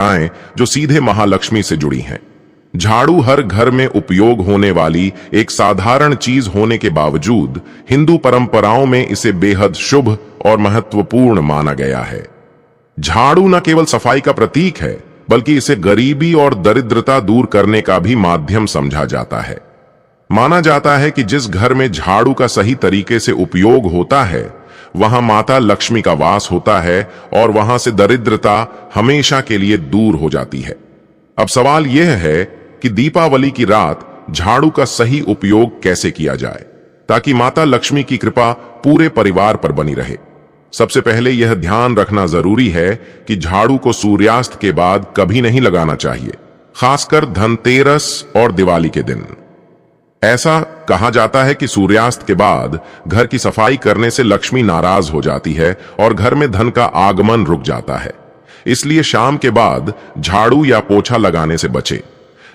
आए जो सीधे महालक्ष्मी से जुड़ी हैं। झाड़ू हर घर में उपयोग होने वाली एक साधारण चीज होने के बावजूद हिंदू परंपराओं में इसे बेहद शुभ और महत्वपूर्ण माना गया है। झाड़ू न केवल सफाई का प्रतीक है, बल्कि इसे गरीबी और दरिद्रता दूर करने का भी माध्यम समझा जाता है। माना जाता है कि जिस घर में झाड़ू का सही तरीके से उपयोग होता है, वहां माता लक्ष्मी का वास होता है और वहां से दरिद्रता हमेशा के लिए दूर हो जाती है। अब सवाल यह है कि दीपावली की रात झाड़ू का सही उपयोग कैसे किया जाए ताकि माता लक्ष्मी की कृपा पूरे परिवार पर बनी रहे। सबसे पहले यह ध्यान रखना जरूरी है कि झाड़ू को सूर्यास्त के बाद कभी नहीं लगाना चाहिए, खासकर धनतेरस और दिवाली के दिन। ऐसा कहा जाता है कि सूर्यास्त के बाद घर की सफाई करने से लक्ष्मी नाराज हो जाती है और घर में धन का आगमन रुक जाता है। इसलिए शाम के बाद झाड़ू या पोछा लगाने से बचे।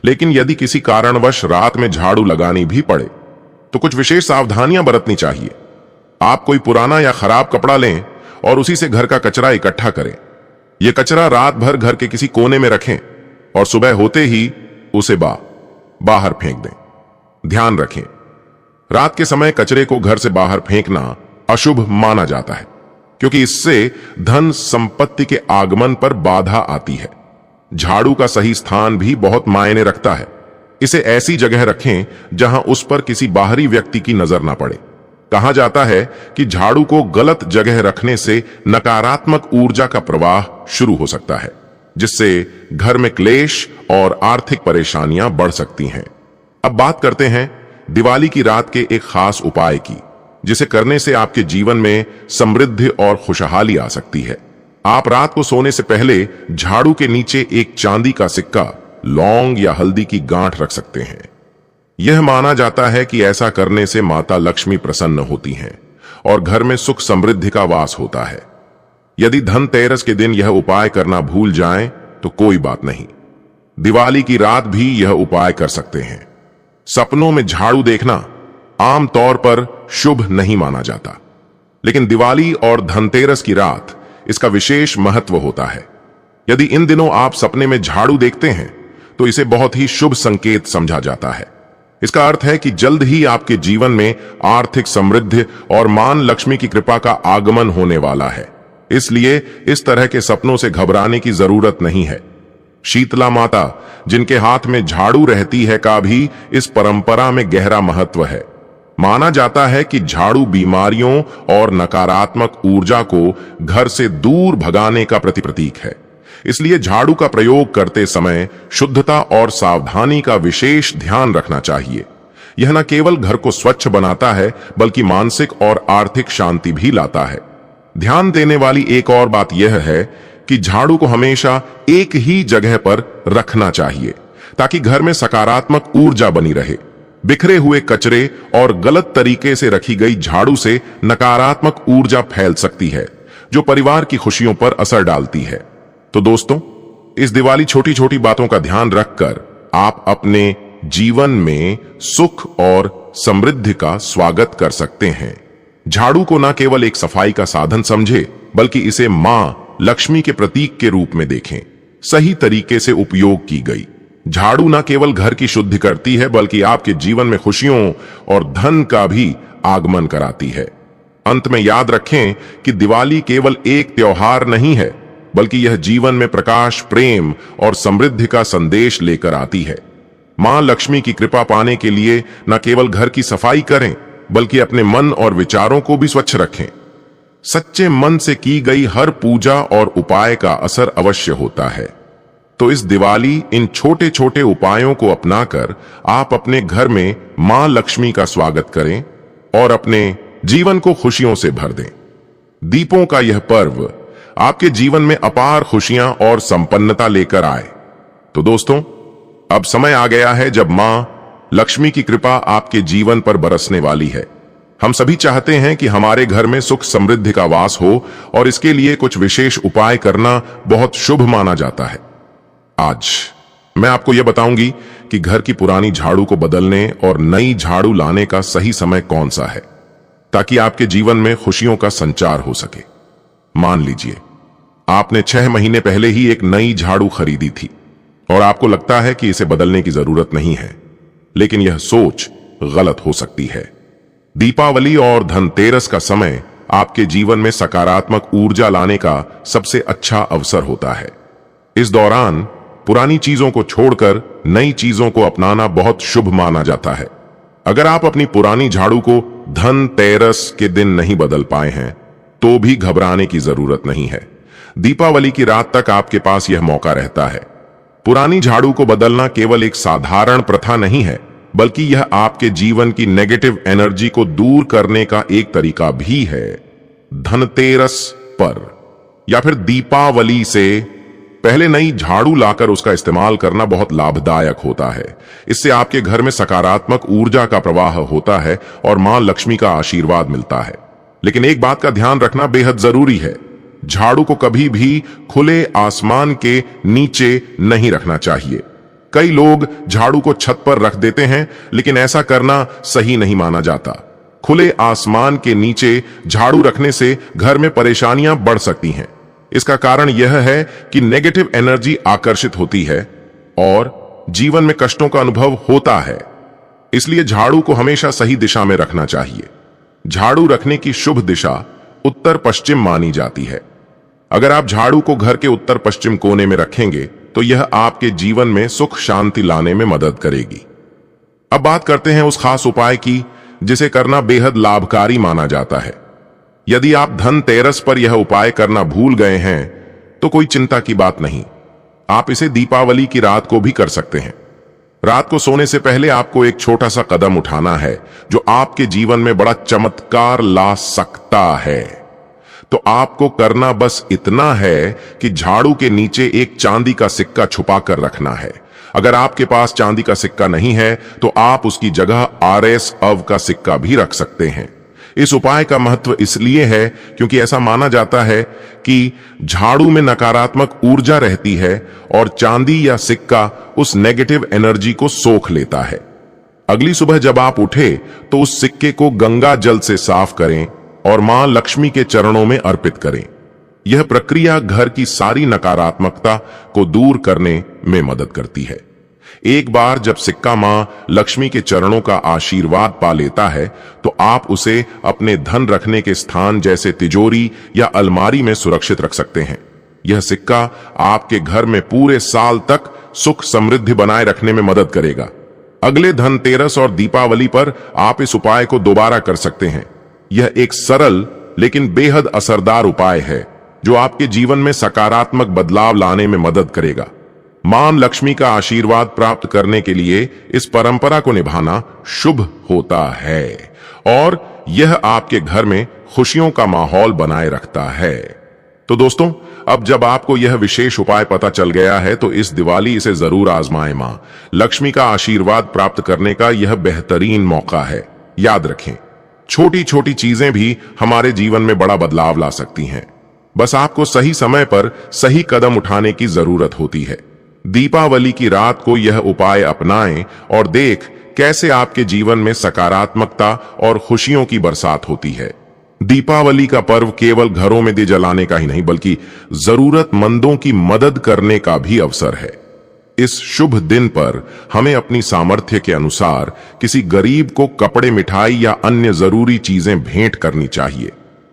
लेकिन यदि किसी कारणवश रात में झाड़ू लगानी भी पड़े तो कुछ विशेष सावधानियां बरतनी चाहिए। आप कोई पुराना या खराब कपड़ा लें और उसी से घर का कचरा इकट्ठा करें। यह कचरा रात भर घर के किसी कोने में रखें और सुबह होते ही उसे बाहर फेंक दें। ध्यान रखें, रात के समय कचरे को घर से बाहर फेंकना अशुभ माना जाता है, क्योंकि इससे धन संपत्ति के आगमन पर बाधा आती है। झाड़ू का सही स्थान भी बहुत मायने रखता है। इसे ऐसी जगह रखें जहां उस पर किसी बाहरी व्यक्ति की नजर ना पड़े। कहा जाता है कि झाड़ू को गलत जगह रखने से नकारात्मक ऊर्जा का प्रवाह शुरू हो सकता है, जिससे घर में क्लेश और आर्थिक परेशानियां बढ़ सकती हैं। अब बात करते हैं दिवाली की रात के एक खास उपाय की, जिसे करने से आपके जीवन में समृद्धि और खुशहाली आ सकती है। आप रात को सोने से पहले झाड़ू के नीचे एक चांदी का सिक्का, लौंग या हल्दी की गांठ रख सकते हैं। यह माना जाता है कि ऐसा करने से माता लक्ष्मी प्रसन्न होती हैं और घर में सुख समृद्धि का वास होता है। यदि धनतेरस के दिन यह उपाय करना भूल जाएं तो कोई बात नहीं, दिवाली की रात भी यह उपाय कर सकते हैं। सपनों में झाड़ू देखना आमतौर पर शुभ नहीं माना जाता, लेकिन दिवाली और धनतेरस की रात इसका विशेष महत्व होता है। यदि इन दिनों आप सपने में झाड़ू देखते हैं तो इसे बहुत ही शुभ संकेत समझा जाता है। इसका अर्थ है कि जल्द ही आपके जीवन में आर्थिक समृद्धि और मां लक्ष्मी की कृपा का आगमन होने वाला है। इसलिए इस तरह के सपनों से घबराने की जरूरत नहीं है। शीतला माता, जिनके हाथ में झाड़ू रहती है, का भी इस परंपरा में गहरा महत्व है। माना जाता है कि झाड़ू बीमारियों और नकारात्मक ऊर्जा को घर से दूर भगाने का प्रतीक है। इसलिए झाड़ू का प्रयोग करते समय शुद्धता और सावधानी का विशेष ध्यान रखना चाहिए। यह न केवल घर को स्वच्छ बनाता है, बल्कि मानसिक और आर्थिक शांति भी लाता है। ध्यान देने वाली एक और बात यह है कि झाड़ू को हमेशा एक ही जगह पर रखना चाहिए, ताकि घर में सकारात्मक ऊर्जा बनी रहे। बिखरे हुए कचरे और गलत तरीके से रखी गई झाड़ू से नकारात्मक ऊर्जा फैल सकती है, जो परिवार की खुशियों पर असर डालती है। तो दोस्तों, इस दिवाली छोटी छोटी बातों का ध्यान रखकर आप अपने जीवन में सुख और समृद्धि का स्वागत कर सकते हैं। झाड़ू को न केवल एक सफाई का साधन समझे, बल्कि इसे मां लक्ष्मी के प्रतीक के रूप में देखें। सही तरीके से उपयोग की गई झाड़ू न केवल घर की शुद्धि करती है, बल्कि आपके जीवन में खुशियों और धन का भी आगमन कराती है। अंत में याद रखें कि दिवाली केवल एक त्योहार नहीं है, बल्कि यह जीवन में प्रकाश, प्रेम और समृद्धि का संदेश लेकर आती है। मां लक्ष्मी की कृपा पाने के लिए न केवल घर की सफाई करें, बल्कि अपने मन और विचारों को भी स्वच्छ रखें। सच्चे मन से की गई हर पूजा और उपाय का असर अवश्य होता है। तो इस दिवाली इन छोटे छोटे उपायों को अपनाकर आप अपने घर में मां लक्ष्मी का स्वागत करें और अपने जीवन को खुशियों से भर दें। दीपों का यह पर्व आपके जीवन में अपार खुशियां और संपन्नता लेकर आए। तो दोस्तों, अब समय आ गया है जब मां लक्ष्मी की कृपा आपके जीवन पर बरसने वाली है। हम सभी चाहते हैं कि हमारे घर में सुख समृद्धि का वास हो, और इसके लिए कुछ विशेष उपाय करना बहुत शुभ माना जाता है। आज मैं आपको यह बताऊंगी कि घर की पुरानी झाड़ू को बदलने और नई झाड़ू लाने का सही समय कौन सा है, ताकि आपके जीवन में खुशियों का संचार हो सके। मान लीजिए आपने 6 महीने पहले ही एक नई झाड़ू खरीदी थी और आपको लगता है कि इसे बदलने की जरूरत नहीं है, लेकिन यह सोच गलत हो सकती है। दीपावली और धनतेरस का समय आपके जीवन में सकारात्मक ऊर्जा लाने का सबसे अच्छा अवसर होता है। इस दौरान पुरानी चीजों को छोड़कर नई चीजों को अपनाना बहुत शुभ माना जाता है। अगर आप अपनी पुरानी झाड़ू को धनतेरस के दिन नहीं बदल पाए हैं तो भी घबराने की जरूरत नहीं है। दीपावली की रात तक आपके पास यह मौका रहता है। पुरानी झाड़ू को बदलना केवल एक साधारण प्रथा नहीं है, बल्कि यह आपके जीवन की नेगेटिव एनर्जी को दूर करने का एक तरीका भी है। धनतेरस पर या फिर दीपावली से पहले नई झाड़ू लाकर उसका इस्तेमाल करना बहुत लाभदायक होता है। इससे आपके घर में सकारात्मक ऊर्जा का प्रवाह होता है और मां लक्ष्मी का आशीर्वाद मिलता है। लेकिन एक बात का ध्यान रखना बेहद जरूरी है, झाड़ू को कभी भी खुले आसमान के नीचे नहीं रखना चाहिए। कई लोग झाड़ू को छत पर रख देते हैं, लेकिन ऐसा करना सही नहीं माना जाता। खुले आसमान के नीचे झाड़ू रखने से घर में परेशानियां बढ़ सकती हैं। इसका कारण यह है कि नेगेटिव एनर्जी आकर्षित होती है और जीवन में कष्टों का अनुभव होता है। इसलिए झाड़ू को हमेशा सही दिशा में रखना चाहिए। झाड़ू रखने की शुभ दिशा उत्तर पश्चिम मानी जाती है। अगर आप झाड़ू को घर के उत्तर पश्चिम कोने में रखेंगे तो यह आपके जीवन में सुख शांति लाने में मदद करेगी। अब बात करते हैं उस खास उपाय की जिसे करना बेहद लाभकारी माना जाता है। यदि आप धनतेरस पर यह उपाय करना भूल गए हैं तो कोई चिंता की बात नहीं, आप इसे दीपावली की रात को भी कर सकते हैं। रात को सोने से पहले आपको एक छोटा सा कदम उठाना है जो आपके जीवन में बड़ा चमत्कार ला सकता है। तो आपको करना बस इतना है कि झाड़ू के नीचे एक चांदी का सिक्का छुपा कर रखना है। अगर आपके पास चांदी का सिक्का नहीं है तो आप उसकी जगह RS अव का सिक्का भी रख सकते हैं। इस उपाय का महत्व इसलिए है क्योंकि ऐसा माना जाता है कि झाड़ू में नकारात्मक ऊर्जा रहती है और चांदी या सिक्का उस नेगेटिव एनर्जी को सोख लेता है। अगली सुबह जब आप उठे तो उस सिक्के को गंगा जल से साफ करें और मां लक्ष्मी के चरणों में अर्पित करें। यह प्रक्रिया घर की सारी नकारात्मकता को दूर करने में मदद करती है। एक बार जब सिक्का मां लक्ष्मी के चरणों का आशीर्वाद पा लेता है तो आप उसे अपने धन रखने के स्थान जैसे तिजोरी या अलमारी में सुरक्षित रख सकते हैं। यह सिक्का आपके घर में पूरे साल तक सुख समृद्धि बनाए रखने में मदद करेगा। अगले धनतेरस और दीपावली पर आप इस उपाय को दोबारा कर सकते हैं। यह एक सरल लेकिन बेहद असरदार उपाय है जो आपके जीवन में सकारात्मक बदलाव लाने में मदद करेगा। मां लक्ष्मी का आशीर्वाद प्राप्त करने के लिए इस परंपरा को निभाना शुभ होता है और यह आपके घर में खुशियों का माहौल बनाए रखता है। तो दोस्तों, अब जब आपको यह विशेष उपाय पता चल गया है तो इस दिवाली इसे जरूर आजमाएं। मां लक्ष्मी का आशीर्वाद प्राप्त करने का यह बेहतरीन मौका है। याद रखें, छोटी छोटी चीजें भी हमारे जीवन में बड़ा बदलाव ला सकती हैं। बस आपको सही समय पर सही कदम उठाने की जरूरत होती है। दीपावली की रात को यह उपाय अपनाएं और देख कैसे आपके जीवन में सकारात्मकता और खुशियों की बरसात होती है। दीपावली का पर्व केवल घरों में दिए जलाने का ही नहीं बल्कि जरूरतमंदों की मदद करने का भी अवसर है। इस शुभ दिन पर हमें अपनी सामर्थ्य के अनुसार किसी गरीब को कपड़े, मिठाई या अन्य जरूरी चीजें भेंट करनी चाहिए।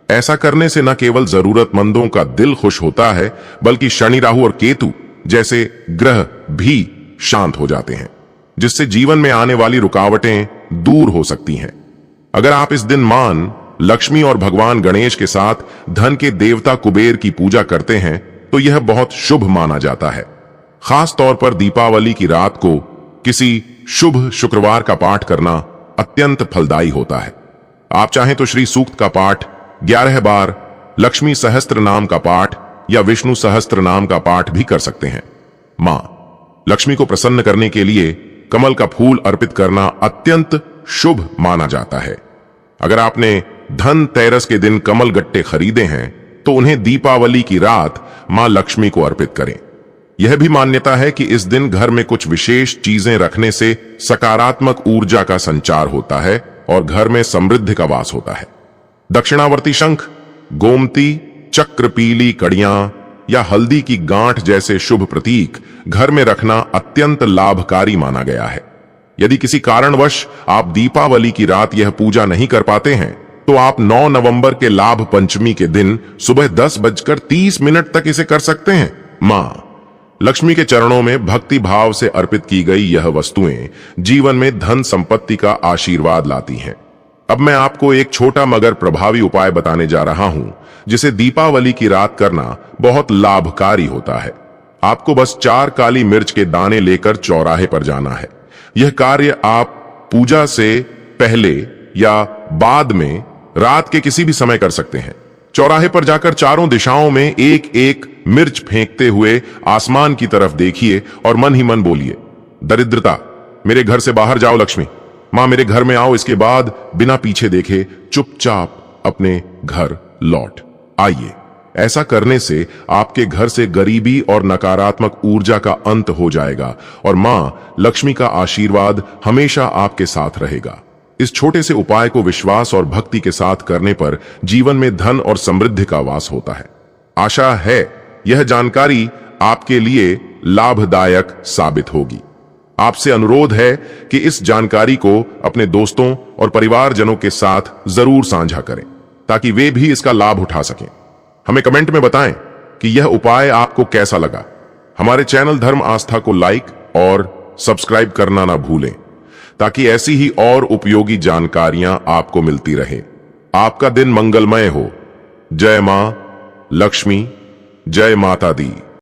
ऐसा करने से न केवल जरूरतमंदों का दिल खुश होता है बल्कि शनि, राहु और केतु जैसे ग्रह भी शांत हो जाते हैं, जिससे जीवन में आने वाली रुकावटें दूर हो सकती हैं। अगर आप इस दिन मां लक्ष्मी और भगवान गणेश के साथ धन के देवता कुबेर की पूजा करते हैं तो यह बहुत शुभ माना जाता है। खास तौर पर दीपावली की रात को किसी शुभ शुक्रवार का पाठ करना अत्यंत फलदायी होता है। आप चाहें तो श्री सूक्त का पाठ 11 बार, लक्ष्मी सहस्त्र नाम का पाठ या विष्णु सहस्त्र नाम का पाठ भी कर सकते हैं। मां लक्ष्मी को प्रसन्न करने के लिए कमल का फूल अर्पित करना अत्यंत शुभ माना जाता है। अगर आपने धनतेरस के दिन कमल गट्टे खरीदे हैं तो उन्हें दीपावली की रात मां लक्ष्मी को अर्पित करें। यह भी मान्यता है कि इस दिन घर में कुछ विशेष चीजें रखने से सकारात्मक ऊर्जा का संचार होता है और घर में समृद्धि का वास होता है। दक्षिणावर्ती शंख, गोमती, चक्र, पीली कड़ियां, या हल्दी की गांठ जैसे शुभ प्रतीक घर में रखना अत्यंत लाभकारी माना गया है। यदि किसी कारणवश आप दीपावली की रात यह पूजा नहीं कर पाते हैं तो आप 9 नवंबर के लाभ पंचमी के दिन सुबह 10:30 तक इसे कर सकते हैं। मां लक्ष्मी के चरणों में भक्ति भाव से अर्पित की गई यह वस्तुएं जीवन में धन संपत्ति का आशीर्वाद लाती हैं। अब मैं आपको एक छोटा मगर प्रभावी उपाय बताने जा रहा हूं जिसे दीपावली की रात करना बहुत लाभकारी होता है। आपको बस 4 काली मिर्च के दाने लेकर चौराहे पर जाना है। यह कार्य आप पूजा से पहले या बाद में रात के किसी भी समय कर सकते हैं। चौराहे पर जाकर चारों दिशाओं में एक एक मिर्च फेंकते हुए आसमान की तरफ देखिए और मन ही मन बोलिए, दरिद्रता मेरे घर से बाहर जाओ, लक्ष्मी मां मेरे घर में आओ। इसके बाद बिना पीछे देखे चुपचाप अपने घर लौट आइए। ऐसा करने से आपके घर से गरीबी और नकारात्मक ऊर्जा का अंत हो जाएगा और मां लक्ष्मी का आशीर्वाद हमेशा आपके साथ रहेगा। इस छोटे से उपाय को विश्वास और भक्ति के साथ करने पर जीवन में धन और समृद्धि का वास होता है। आशा है यह जानकारी आपके लिए लाभदायक साबित होगी। आपसे अनुरोध है कि इस जानकारी को अपने दोस्तों और परिवारजनों के साथ जरूर साझा करें ताकि वे भी इसका लाभ उठा सकें। हमें कमेंट में बताएं कि यह उपाय आपको कैसा लगा। हमारे चैनल धर्म आस्था को लाइक और सब्सक्राइब करना ना भूलें ताकि ऐसी ही और उपयोगी जानकारियां आपको मिलती रहे। आपका दिन मंगलमय हो। जय मां लक्ष्मी, जय माता दी।